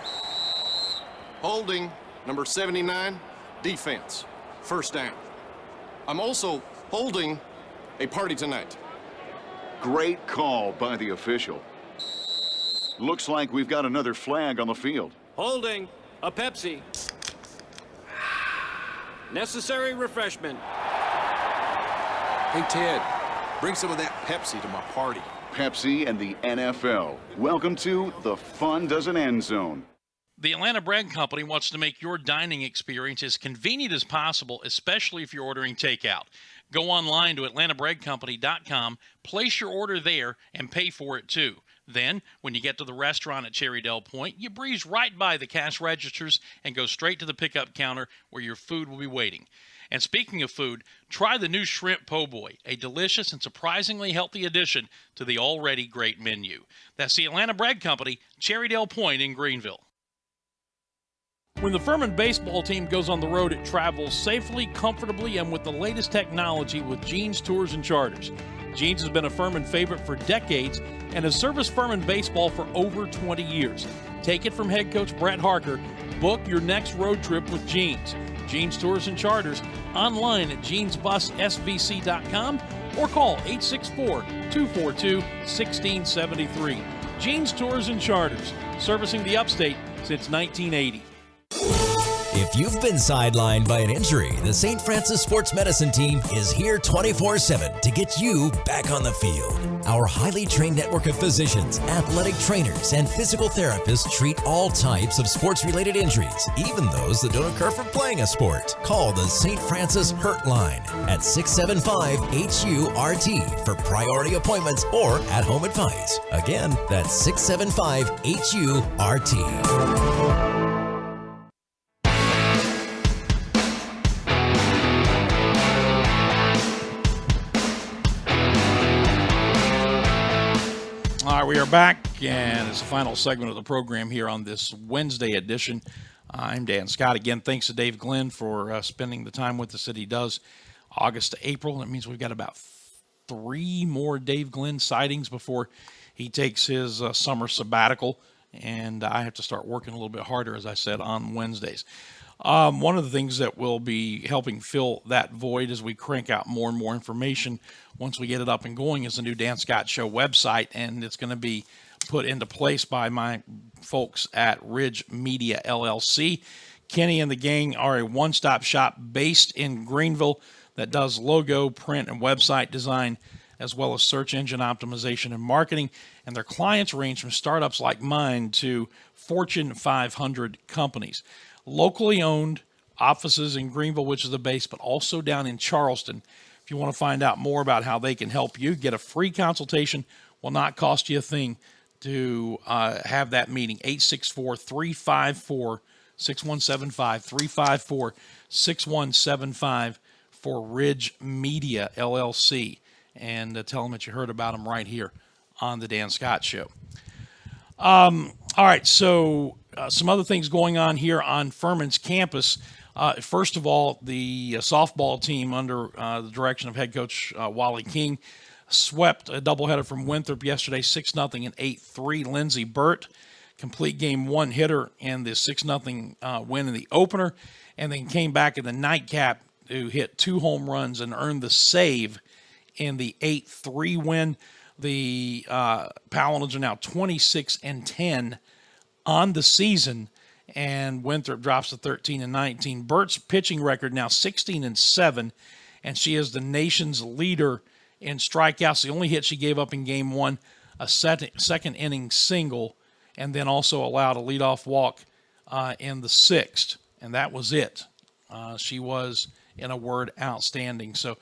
Holding, number 79, defense, first down. I'm also holding a party tonight. Great call by the official. Looks like we've got another flag on the field. Holding, a Pepsi. Necessary refreshment. Hey, Ted, bring some of that Pepsi to my party. Pepsi and the NFL. Welcome to the Fun Doesn't End Zone. The Atlanta Bread Company wants to make your dining experience as convenient as possible, especially if you're ordering takeout. Go online to atlantabreadcompany.com, place your order there, and pay for it too. Then, when you get to the restaurant at Cherry Dell Point, you breeze right by the cash registers and go straight to the pickup counter where your food will be waiting. And speaking of food, try the new Shrimp Po' Boy, a delicious and surprisingly healthy addition to the already great menu. That's the Atlanta Bread Company, Cherrydale Point in Greenville. When the Furman baseball team goes on the road, it travels safely, comfortably, and with the latest technology with Jeans Tours and Charters. Jeans has been a Furman favorite for decades and has serviced Furman baseball for over 20 years. Take it from head coach Brett Harker. Book your next road trip with Jeans. Jeans Tours and Charters, online at jeansbussvc.com or call 864-242-1673. Jeans Tours and Charters, servicing the upstate since 1980. If you've been sidelined by an injury, the St. Francis Sports Medicine team is here 24/7 to get you back on the field. Our highly trained network of physicians, athletic trainers, and physical therapists treat all types of sports-related injuries, even those that don't occur from playing a sport. Call the St. Francis Hurt Line at 675-HURT for priority appointments or at-home advice. Again, that's 675-HURT. All right, we are back, and it's the final segment of the program here on this Wednesday edition. I'm Dan Scott. Again, thanks to Dave Glenn for spending the time with us that he does August to April. That means we've got about 3 more Dave Glenn sightings before he takes his summer sabbatical, and I have to start working a little bit harder, as I said, on Wednesdays. One of the things that will be helping fill that void as we crank out more and more information once we get it up and going is the new Dan Scott Show website, and it's going to be put into place by my folks at Ridge Media LLC. Kenny and the gang are a one-stop shop based in Greenville that does logo, print, and website design, as well as search engine optimization and marketing. And their clients range from startups like mine to Fortune 500 companies. Locally owned, offices in Greenville, which is the base, but also down in Charleston. If you want to find out more about how they can help you, get a free consultation. Will not cost you a thing to have that meeting. 864-354-6175, 354-6175 for Ridge Media LLC. And tell them that you heard about them right here on the Dan Scott Show. All right, so some other things going on here on Furman's campus. First of all, the softball team under the direction of head coach Wally King swept a doubleheader from Winthrop yesterday, 6-0 and 8-3. Lindsey Burt, complete game one hitter in the 6-0 win in the opener, and then came back in the nightcap to hit 2 home runs and earn the save in the 8-3 win. The Paladins are now 26-10 on the season, and Winthrop drops to 13-19. Burt's pitching record now 16-7, and she is the nation's leader in strikeouts. The only hit she gave up in game one, a second inning single, and then also allowed a leadoff walk in the 6th, and that was it. She was, in a word, outstanding. So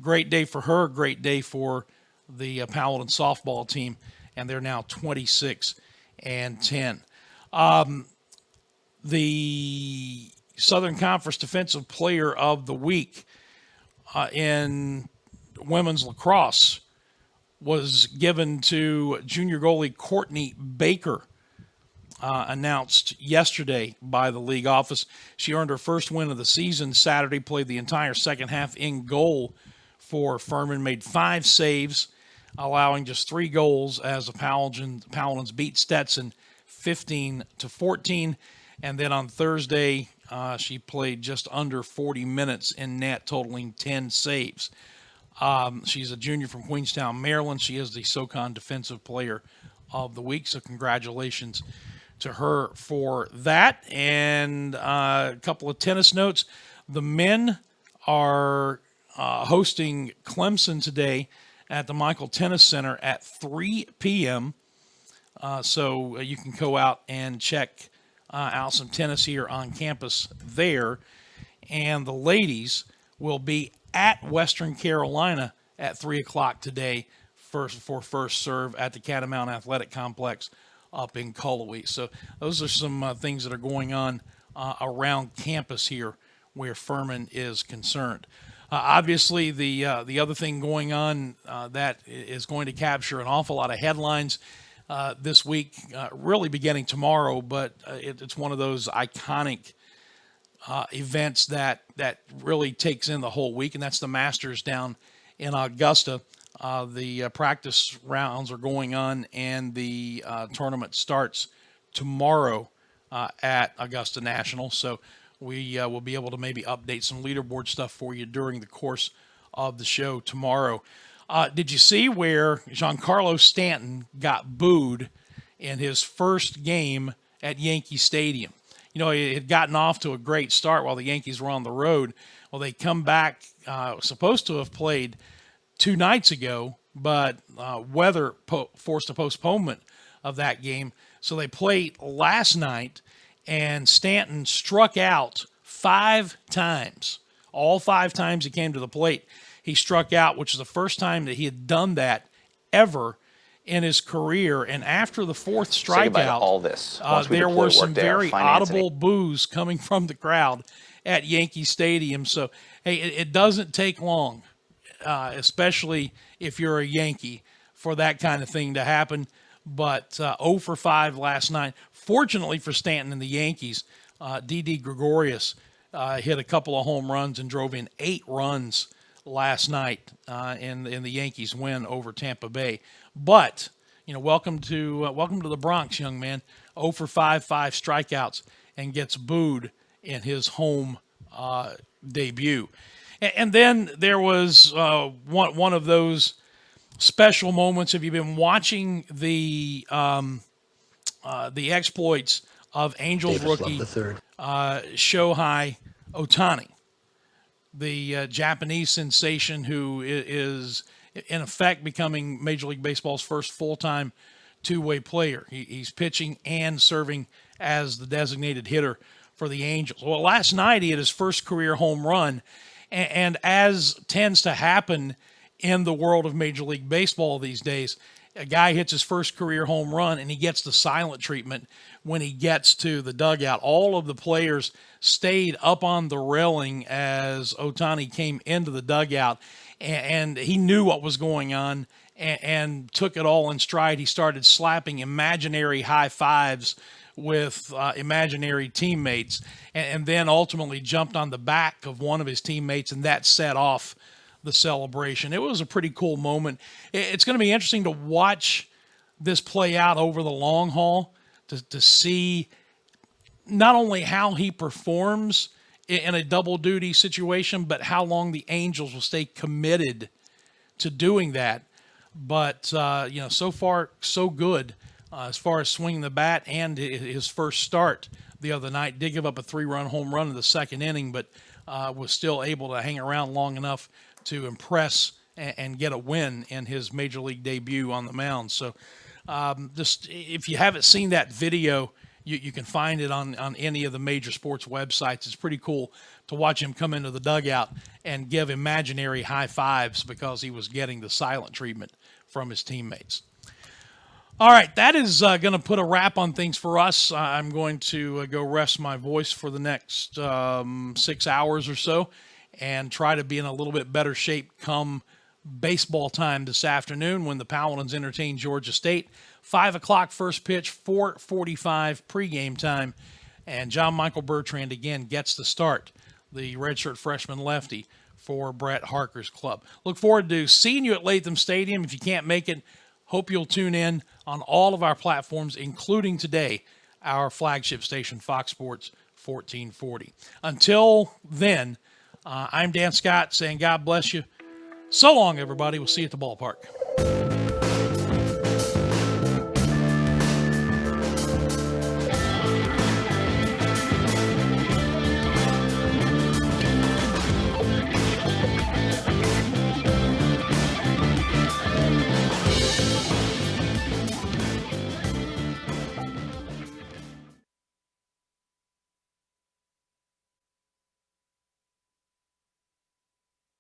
great day for her, great day for the Paladin softball team, and they're now 26-10. The Southern Conference Defensive Player of the Week in women's lacrosse was given to junior goalie Courtney Baker, announced yesterday by the league office. She earned her first win of the season Saturday, played the entire second half in goal for Furman, made 5 saves, allowing just 3 goals as the Paladins beat Stetson 15-14. And then on Thursday, she played just under 40 minutes in net, totaling 10 saves. She's a junior from Queenstown, Maryland. She is the SoCon Defensive Player of the Week, so congratulations to her for that. And a couple of tennis notes. The men are hosting Clemson today at the Michael Tennis Center at 3 p.m., so you can go out and check out some tennis here on campus there. And the ladies will be at Western Carolina at 3 o'clock today for first serve at the Catamount Athletic Complex up in Cullowhee. So those are some things that are going on around campus here where Furman is concerned. Obviously, the other thing going on that is going to capture an awful lot of headlines this week, really beginning tomorrow, but it's one of those iconic events that really takes in the whole week, and that's the Masters down in Augusta. The practice rounds are going on, and the tournament starts tomorrow at Augusta National. So we will be able to maybe update some leaderboard stuff for you during the course of the show tomorrow. Did you see where Giancarlo Stanton got booed in his first game at Yankee Stadium? You know, it had gotten off to a great start while the Yankees were on the road. Well, they come back, supposed to have played 2 nights ago, but weather forced a postponement of that game. So they played last night, and Stanton struck out 5 times. All 5 times he came to the plate, he struck out, which is the first time that he had done that ever in his career. And after the 4th strikeout, all this. There were some very audible boos coming from the crowd at Yankee Stadium. So, hey, it doesn't take long, especially if you're a Yankee, for that kind of thing to happen. But 0 for 5 last night. Fortunately for Stanton and the Yankees, Didi Gregorius hit a couple of home runs and drove in 8 runs last night in the Yankees win over Tampa Bay. But, you know, welcome to the Bronx, young man. 0 for 5 strikeouts, and gets booed in his home debut. And then there was one of those special moments. Have you been watching the exploits of Angels rookie Shohei Ohtani, the Japanese sensation who is in effect becoming Major League Baseball's first full-time two-way player? He's pitching and serving as the designated hitter for the Angels. Well, last night he had his first career home run, and as tends to happen in the world of Major League Baseball these days, a guy hits his first career home run and he gets the silent treatment when he gets to the dugout. All of the players stayed up on the railing as Ohtani came into the dugout, and he knew what was going on and took it all in stride. He started slapping imaginary high fives with imaginary teammates, and then ultimately jumped on the back of one of his teammates, and that set off the celebration. It was a pretty cool moment. It's going to be interesting to watch this play out over the long haul, to see not only how he performs in a double duty situation, but how long the Angels will stay committed to doing that. But, so far, so good as far as swinging the bat, and his first start the other night. Did give up a 3-run home run in the second inning, but was still able to hang around long enough to impress and get a win in his Major League debut on the mound. So just if you haven't seen that video, you can find it on any of the major sports websites. It's pretty cool to watch him come into the dugout and give imaginary high fives because he was getting the silent treatment from his teammates. All right, that is going to put a wrap on things for us. I'm going to go rest my voice for the next 6 hours or so and try to be in a little bit better shape come baseball time this afternoon when the Paladins entertain Georgia State. 5 o'clock first pitch, 4:45 pregame time, and John Michael Bertrand again gets the start, the redshirt freshman lefty for Brett Harker's club. Look forward to seeing you at Latham Stadium. If you can't make it, hope you'll tune in on all of our platforms, including today, our flagship station, Fox Sports 1440. Until then, I'm Dan Scott saying God bless you. So long, everybody. We'll see you at the ballpark.